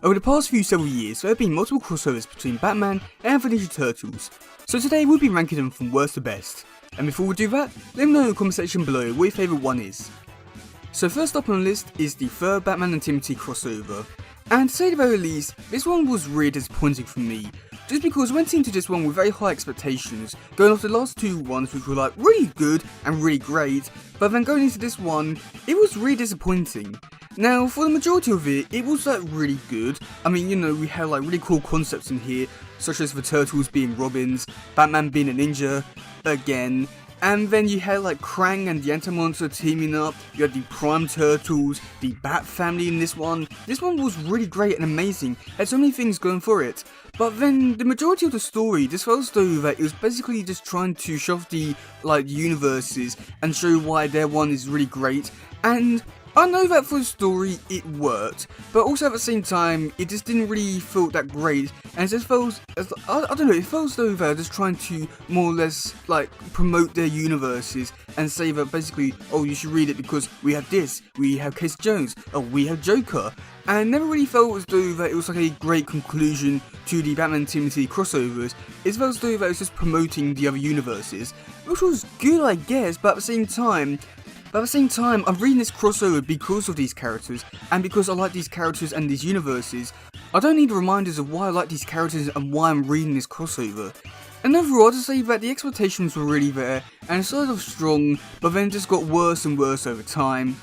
Over the past several years, there have been multiple crossovers between Batman and the Ninja Turtles, so today we'll be ranking them from worst to best. And before we do that, let me know in the comment section below what your favourite one is. So first up on the list is the third Batman and TMNT crossover, and to say the very least, this one was really disappointing for me, just because I went into this one with very high expectations, going off the last two ones which were like really good and really great, but then going into this one, it was really disappointing. Now, for the majority of it, it was like really good. I mean, you know, we had like really cool concepts in here, such as the Turtles being Robins, Batman being a ninja, again, and then you had like Krang and the Anti-Monster teaming up, you had the Prime Turtles, the Bat family in this one. This one was really great and amazing, had so many things going for it. But then the majority of the story just felt as though that it was basically just trying to shove the like universes and show why their one is really great, and I know that for the story it worked, but also at the same time it just didn't really feel that great, and it just felt as, I don't know, it felt as though they're just trying to more or less like promote their universes and say that basically, oh, you should read it because we have this, we have Casey Jones, oh, we have Joker, and never really felt as though that it was like a great conclusion to the Batman TMNT crossovers. It felt as though that it was just promoting the other universes, which was good I guess, but at the same time, I'm reading this crossover because of these characters, and because I like these characters and these universes. I don't need reminders of why I like these characters and why I'm reading this crossover. And overall, I'd just say that the expectations were really there, and sort of strong, but then just got worse and worse over time.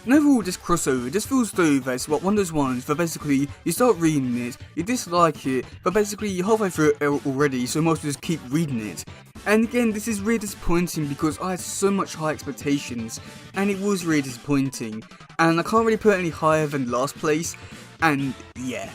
And overall, this crossover just feels though that it's one of those ones that basically you start reading it, you dislike it, but basically you're halfway through it already, so you might as well just keep reading it. And again, this is really disappointing because I had so much high expectations, and it was really disappointing, and I can't really put it any higher than last place, and yeah.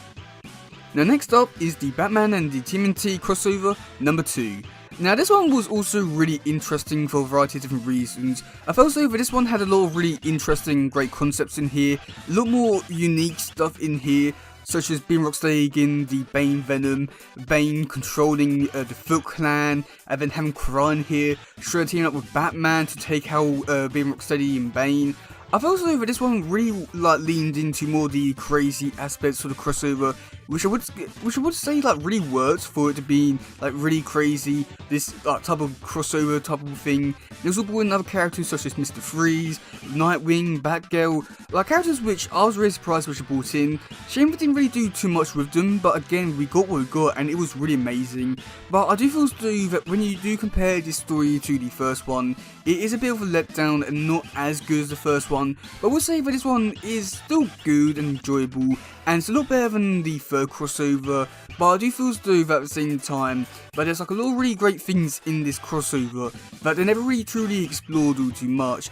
Now next up is the Batman and the TMNT crossover number 2. Now this one was also really interesting for a variety of different reasons. I felt as though this one had a lot of really interesting, great concepts in here, a lot more unique stuff in here, such as being Rocksteady again, the Bane Venom, Bane controlling the Foot Clan, and then having Krang here, Shredder teaming up with Batman to take out being Rocksteady and Bane. I felt as though this one really like leaned into more the crazy aspects of the crossover, which I would say like really worked for it to be like really crazy, this type of crossover type of thing. There's also brought in other characters such as Mr. Freeze, Nightwing, Batgirl, like characters which I was really surprised which were brought in. Shame we didn't really do too much with them, but again we got what we got and it was really amazing. But I do feel as though that when you do compare this story to the first one, it is a bit of a letdown and not as good as the first one, but I will say that this one is still good and enjoyable, and it's a lot better than the third crossover, but I do feel as though that at the same time, but there's like a lot of really great things in this crossover that they never really truly explored all too much.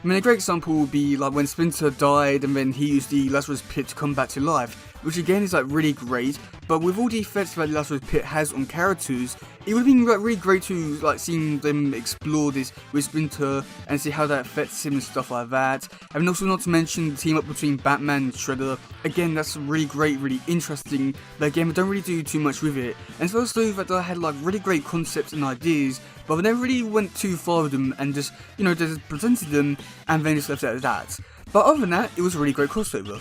I mean, a great example would be like when Splinter died and then he used the Lazarus Pit to come back to life, which again is like really great, but with all the effects that the Lazarus Pit has on characters, it would have been like really great to like seeing them explore this with Splinter and see how that affects him and stuff like that. And also not to mention the team up between Batman and Shredder. Again, that's really great, really interesting, but again, we don't really do too much with it. And it's also that I had like really great concepts and ideas, but I never really went too far with them and just, you know, just presented them and then just left it at that. But other than that, it was a really great crossover.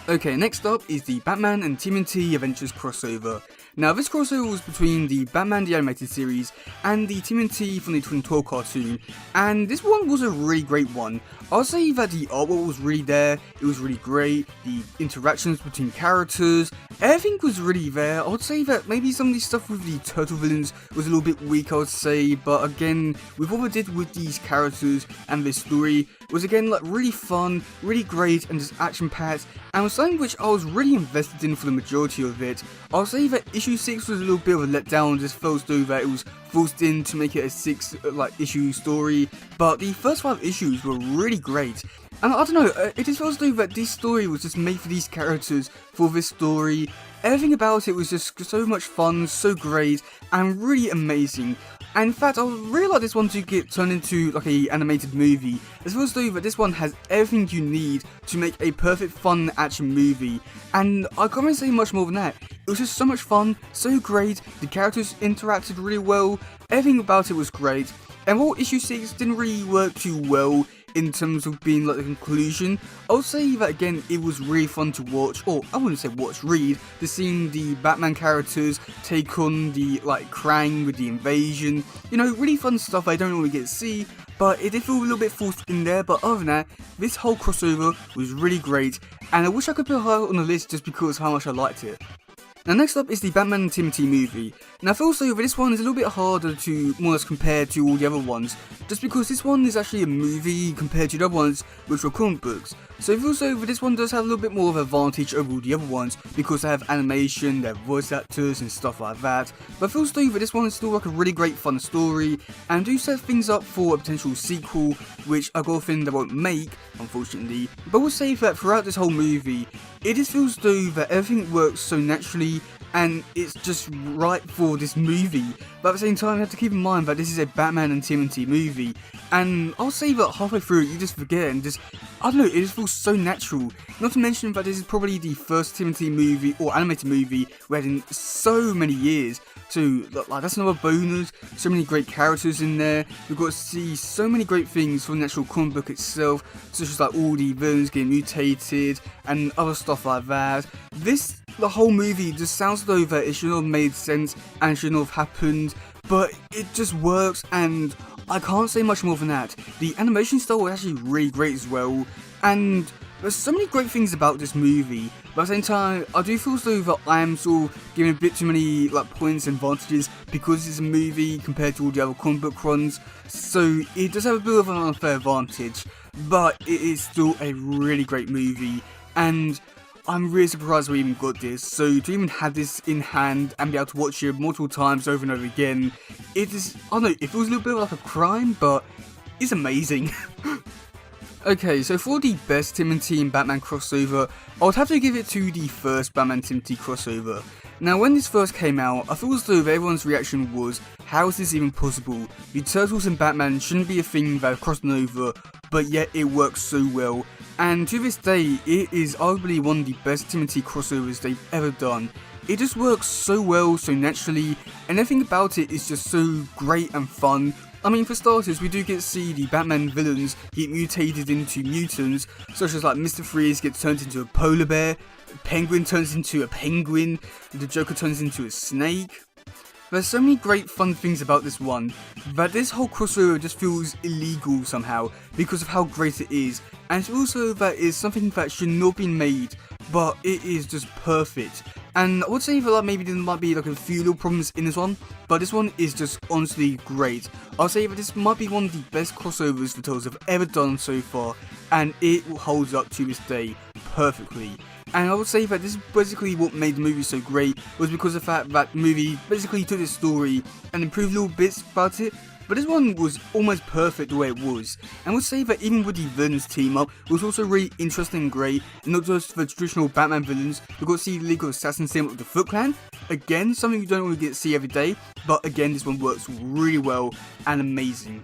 Okay, next up is the Batman and TMNT Adventures crossover. Now this crossover was between the Batman the Animated Series and the TMNT from the 2012 cartoon, and this one was a really great one. I'll say that the artwork was really there, it was really great, the interactions between characters, everything was really there. I would say that maybe some of the stuff with the turtle villains was a little bit weak, I would say, but again, with what we did with these characters and this story, was again like really fun, really great, and just action packed, and was something which I was really invested in for the majority of it. I'll say that issue 6 was a little bit of a letdown, just felt as though that it was forced in to make it a 6 issue story, but the first 5 issues were really great. And I don't know, it just felt as though that this story was just made for these characters, for this story. Everything about it was just so much fun, so great, and really amazing. And in fact, I would really like this one to get turned into like a animated movie. It feels though that this one has everything you need to make a perfect fun action movie. And I can't really say much more than that. It was just so much fun, so great, the characters interacted really well, everything about it was great. And while issue 6 didn't really work too well, in terms of being like the conclusion. I would say that again, it was really fun to watch, or I wouldn't say watch, read, to seeing the Batman characters take on the like Krang with the invasion. You know, really fun stuff I don't really get to see, but it did feel a little bit forced in there. But other than that, this whole crossover was really great, and I wish I could put it higher on the list just because of how much I liked it. Now next up is the Batman and TMNT movie. Now I feel so this one is a little bit harder to more or less compare to all the other ones, just because this one is actually a movie compared to the other ones which were comic books. So I feel so this one does have a little bit more of an advantage over all the other ones because they have animation, they have voice actors and stuff like that. But I feel so this one is still like a really great fun story and do set things up for a potential sequel, which I got a feeling they won't make, unfortunately. But I will say that throughout this whole movie, it just feels though that everything works so naturally and it's just right for this movie. But at the same time, you have to keep in mind that this is a Batman and TMNT movie, and I'll say that halfway through it, you just forget and just, I don't know, it just feels so natural. Not to mention that this is probably the first TMNT movie or animated movie we had in so many years. So like that's another bonus. So many great characters in there. We've got to see so many great things from the actual comic book itself, such as like all the villains getting mutated and other stuff like that. The whole movie just sounds though that it should not have made sense and should not have happened, but it just works, and I can't say much more than that. The animation style was actually really great as well, and there's so many great things about this movie, but at the same time, I do feel as though that I am sort of giving a bit too many like points and advantages because it's a movie compared to all the other comic book runs, so it does have a bit of an unfair advantage, but it is still a really great movie, and I'm really surprised we even got this. So to even have this in hand and be able to watch it multiple times over and over again, it is, I don't know, it feels a little bit like a crime, but it's amazing. Okay, so for the best TMNT and Batman crossover, I would have to give it to the first Batman TMNT crossover. Now when this first came out, I feel as though everyone's reaction was, how is this even possible? The Turtles and Batman shouldn't be a thing that are crossing over, but yet it works so well. And to this day, it is arguably one of the best TMNT crossovers they've ever done. It just works so well, so naturally, and everything about it is just so great and fun. I mean, for starters, we do get to see the Batman villains get mutated into mutants, such as like Mr. Freeze gets turned into a polar bear, Penguin turns into a penguin, the Joker turns into a snake. There's so many great fun things about this one, that this whole crossover just feels illegal somehow because of how great it is, and it's also that it's something that should not have been made, but it is just perfect. And I would say that like, maybe there might be like a few little problems in this one, but this one is just honestly great. I'll say that this might be one of the best crossovers the Turtles have ever done so far, and it holds up to this day perfectly. And I would say that this is basically what made the movie so great, was because of the fact that the movie basically took this story and improved little bits about it, but this one was almost perfect the way it was. And I would say that even with the villains team up, it was also really interesting and great, and not just the traditional Batman villains. We got to see the League of Assassins team up with the Foot Clan, again something you don't really get to see every day, but again this one works really well and amazing.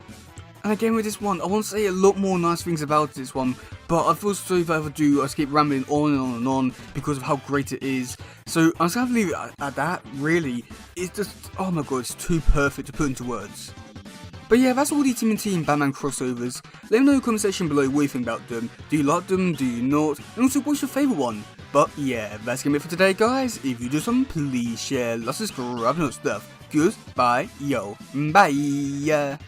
And again with this one, I want to say a lot more nice things about this one, but I feel so if I ever do, I just keep rambling on and on and on because of how great it is. So I'm just going to leave it at that, really. It's just, oh my god, it's too perfect to put into words. But yeah, that's all the TMNT and Batman crossovers. Let me know in the comment section below what you think about them. Do you like them? Do you not? And also, what's your favourite one? But yeah, that's gonna be it for today, guys. If you do something, please share, like, subscribe, and all that stuff. Goodbye, yo, bye.